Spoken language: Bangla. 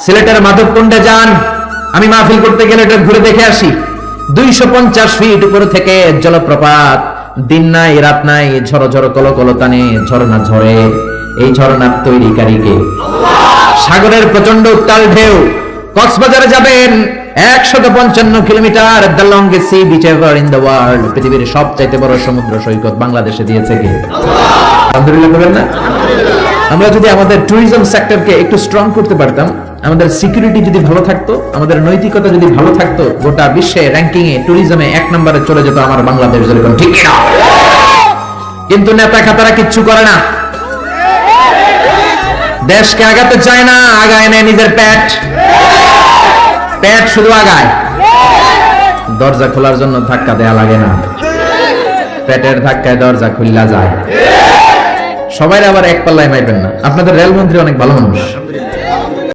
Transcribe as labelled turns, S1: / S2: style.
S1: সিলেটের মাধবকুণ্ডে যান, আমি মাহফিল করতে গেলে এটা ঘুরে দেখে আসি। 250 ফিট উপর থেকে জলপ্রপাত, দিন নাই রাত নাই, ঝড়ো ঝড়ো কলকলতানে ঝর্ণা ঝরে। এই ঝর্ণার তৈরিকারীকে সাগরের প্রচন্ড উত্তাল ঢেউ। কক্সবাজারে যাবেন, 155 kilometre, the longest sea beach ever in the world, পৃথিবীর সবচাইতে বড় সমুদ্র সৈকত বাংলাদেশে দিয়েছে কে? আলহামদুলিল্লাহ বলেন না? আমরা যদি আমাদের ট্যুরিজম সেক্টরকে একটু স্ট্রং করতে পারতাম, আমাদের সিকিউরিটি যদি ভালো থাকতো, আমাদের নৈতিকতা যদি ভালো থাকতো, গোটা বিশ্বে র্যাঙ্কিং এ ট্যুরিজমে 1 নম্বরে চলে যেত আমার বাংলাদেশ, যেরকম, ঠিক না? কিন্তু নেতা খাতারা কিচ্ছু করে না, দেশকে আগাতে চায় না, আগায় নেয় নিজের পেট। পেট শুধু আগায়, দরজা খোলার জন্য ধাক্কা দেয়া লাগে না, পেটের ধাক্কায় দরজা খুললা যায়। সবাই আবার এক পাল্লায় মাইবেন না, আপনাদের রেলমন্ত্রী অনেক ভালো মানুষ,